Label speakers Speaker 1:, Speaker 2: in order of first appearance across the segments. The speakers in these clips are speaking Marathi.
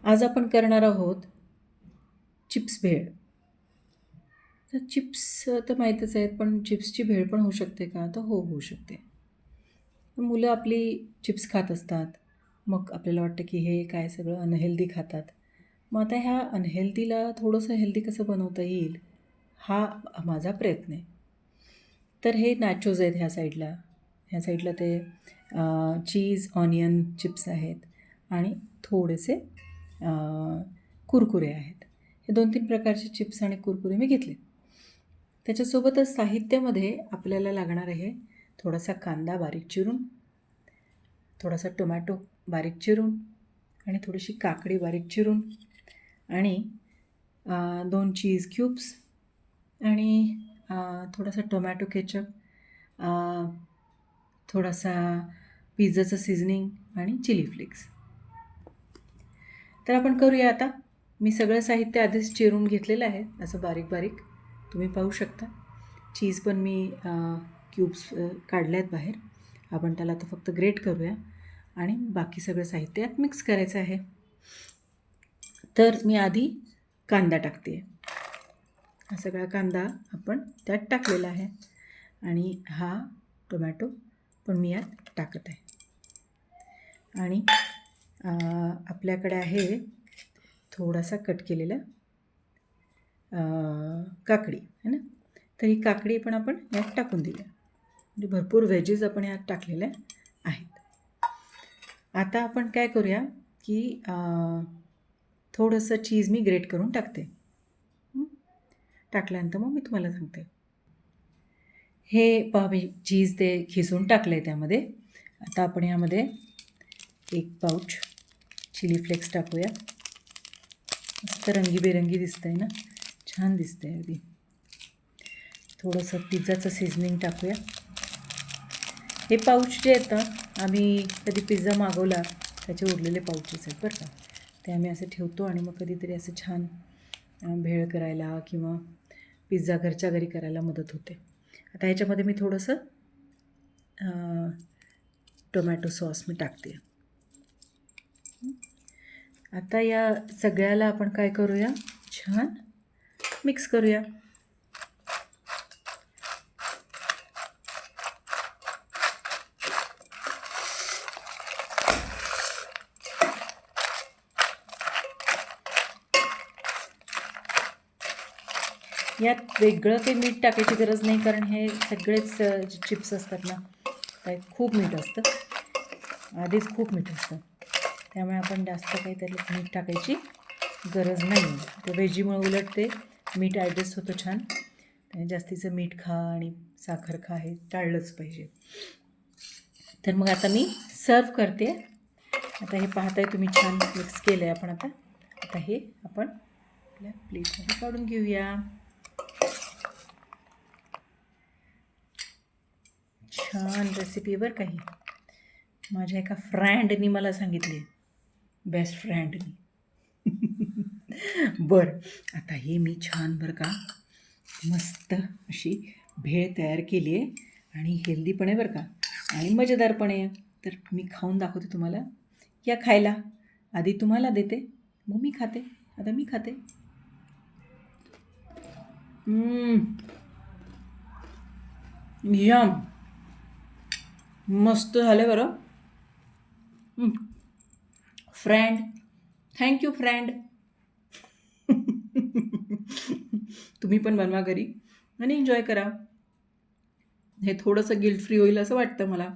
Speaker 1: आज आपण करणार आहोत चिप्स भेळ. तर चिप्स तर माहीतच आहेत, पण चिप्सची भेळ पण होऊ शकते का? तर हो, होऊ शकते. मुलं आपली चिप्स खात असतात. मग आपल्याला वाटतं की हे काय सगळं अनहेल्दी खातात. मग आता ह्या अनहेल्दीला थोडंसं हेल्दी कसं बनवता येईल, हा माझा प्रयत्न आहे. तर हे नॅचोज आहेत ह्या साईडला ते चीज ऑनियन चिप्स आहेत आणि थोडेसे कुरकुरे आहेत. हे 2-3 प्रकारचे चिप्स आणि कुरकुरे मी घेतले. त्याच्यासोबतच साहित्यामध्ये आपल्याला लागणार आहे थोडासा कांदा बारीक चिरून, थोडासा टोमॅटो बारीक चिरून आणि थोडीशी काकडी बारीक चिरून आणि 2 चीज क्यूब्स आणि थोडासा टोमॅटो केचप, थोडासा पिझ्झाचं सीझनिंग आणि चिली फ्लेक्स. तर आपण करूया आता. मी सगळं साहित्य आधीच चिरून घेतलेलं आहे असं बारीक बारीक, तुम्ही पाहू शकता. चीज पण मी क्यूब्स काढले आहेत बाहेर. आपण त्याला आता फक्त ग्रेट करूया आणि बाकी सगळं साहित्य यात मिक्स करायचं आहे. तर मी आधी कांदा टाकते. हा सगळा कांदा आपण त्यात टाकलेला आहे आणि हा टोमॅटो पण मी यात टाकत आहे. आणि आपल्याकडे आहे थोडासा कट केलेला काकडी है ना. तर ही काकडी पण आपण यात टाकून देऊया. म्हणजे भरपूर व्हेजेस आपण यात टाकलेल्या आहेत. आता आपण काय करूया की थोडंसं चीज मी ग्रेट करून टाकते. टाकल्यानंतर मग मी तुम्हाला सांगते. हे पहा, मी चीज ते खिसून टाकलं आहे त्यामध्ये. आता आपण यामध्ये 1 पाऊच चिली फ्लेक्स टाकूया. मस्त रंगीबेरंगी दिसतं आहे ना, छान दिसतं आहे अगदी. थोडंसं पिझ्झाचं सीझनिंग टाकूया. हे पाऊच जे आहेत ना, आम्ही कधी पिझ्झा मागवला त्याचे उरलेले पाऊचेस आहेत बरं का. ते आम्ही असे ठेवतो आणि मग कधीतरी असं छान भेळ करायला किंवा पिझ्झा घरच्या घरी करायला मदत होते. आता ह्याच्यामध्ये मी थोडंसं टोमॅटो सॉस मी टाकते. आता या सगळ्याला आपण काय करूया, छान मिक्स करूया. यात वेगळं काही मीठ टाकायची गरज नाही, कारण हे सगळेच जे चिप्स असतात ना त्यात खूप मीठ असतं, आधीच खूप मीठ असतं. त्यामुळे आपण जास्त काही त्याला मीठ टाकायची गरज नाही. त्या वेजीमुळे उलट ते मीठ ॲडजस्ट होतं छान. जास्तीचं मीठ खा आणि साखर खा हे टाळलंच पाहिजे. तर मग आता मी सर्व करते. आता हे पाहताय तुम्ही, छान मिक्स केलं आहे आपण. आता हे आपण आपल्या प्लेटमध्ये काढून घेऊया. छान रेसिपी बरं का ही. माझ्या एका फ्रेंडनी मला सांगितली, बेस्ट फ्रेंडनी. बरं, आता हे मी छान बरं का मस्त अशी भेळ तयार केली आहे आणि हेल्दी पण आहे बरं का आणि मजेदार पण आहे. तर मी खाऊन दाखवते तुम्हाला. या खायला. आधी तुम्हाला देते, मग मी खाते. आता मी खाते. यम, मस्त झालं बरं. Friend, thank you friend. तुम्ही पण बनवा घरी आणि एन्जॉय करा. हे थोडंसं गिल्ट फ्री होईल असं वाटतं मला.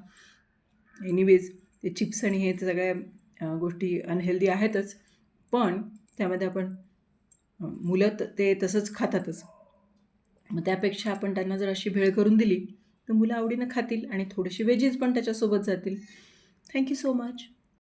Speaker 1: एनिवेज ते चिप्स आणि हे सगळ्या गोष्टी अनहेल्दी आहेतच, पण त्यामध्ये आपण मुलं ते तसंच खातातच. मग त्यापेक्षा आपण त्यांना जर अशी भेळ करून दिली तर मुलं आवडीनं खातील आणि थोडेसे व्हेजीज पण त्याच्यासोबत जातील. Thank you so much.